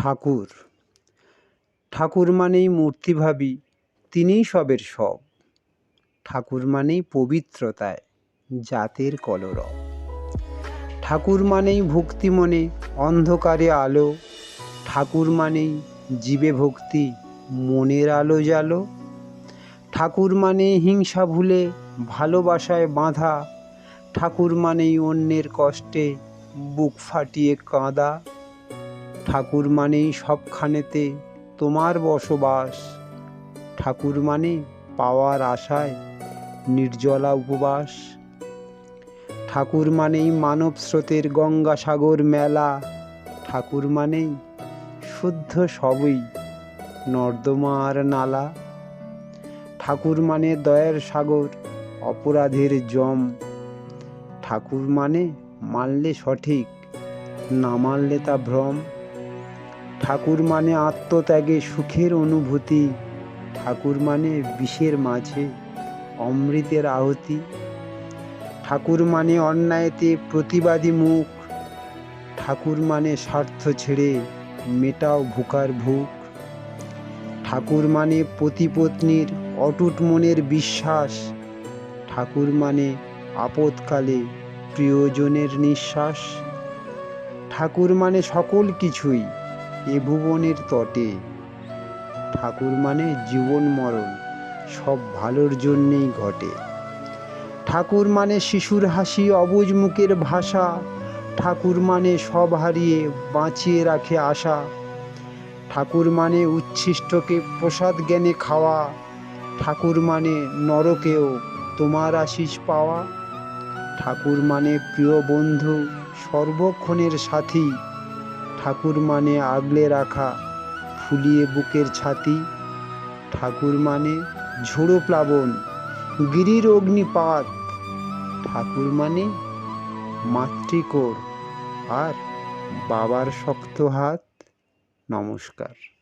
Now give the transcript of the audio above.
ঠাকুর ঠাকুর মানেই মূর্তি ভাবি, তিনিই সবের সব। ঠাকুর মানেই পবিত্রতায় জাতের কলরব। ঠাকুর মানেই ভক্তি মনে অন্ধকারে আলো। ঠাকুর মানেই জীবে ভক্তি মনের আলো জালো। ঠাকুর মানে হিংসা ভুলে ভালোবাসায় বাঁধা। ঠাকুর মানেই অন্যের কষ্টে বুক ফাটিয়ে কাঁদা। ঠাকুর মানেই সবখানেতে তোমার বসবাস। ঠাকুর মানে পাওয়ার আশায় নির্জলা উপবাস। ঠাকুর মানেই মানব স্রোতের গঙ্গাসাগর মেলা। ঠাকুর মানেই শুদ্ধ সবই নর্দমা আর নালা। ঠাকুর মানে দয়ার সাগর অপরাধের জম। ঠাকুর মানে মানলে সঠিক, না মানলে তা ভ্রম। ঠাকুর মানে আত্মত্যাগে সুখের অনুভূতি। ঠাকুর মানে বিষের মাঝে অমৃতের আহুতি। ঠাকুর মানে অন্যায়তে প্রতিবাদী মুখ। ঠাকুর মানে স্বার্থ ছেড়ে মেটাও ভুকার ভুক। ঠাকুর মানে পতি পত্নীর অটুট মনের বিশ্বাস। ঠাকুর মানে আপদকালে প্রিয়জনের নিঃশ্বাস। ঠাকুর মানে সকল কিছুই এ ভুবনের তটে। ঠাকুর মানে জীবন মরণ সব ভালোর জন্যেই ঘটে। ঠাকুর মানে শিশুর হাসি অবুঝ মুখের ভাষা। ঠাকুর মানে সব হারিয়ে বাঁচিয়ে রাখে আশা। ঠাকুর মানে উচ্ছিষ্টকে প্রসাদ জ্ঞানে খাওয়া। ঠাকুর মানে নরকেও তোমার আশিস পাওয়া। ঠাকুর মানে প্রিয় বন্ধু সর্বক্ষণের সাথী। ঠাকুর মানে আগলে রাখা ফুলিয়ে বুকের ছাতি। ঠাকুর মানে ঝোড়ো প্লাবন গিরির অগ্নিপাত। ঠাকুর মানে মাতৃকোল আর বাবার শক্ত হাত। নমস্কার।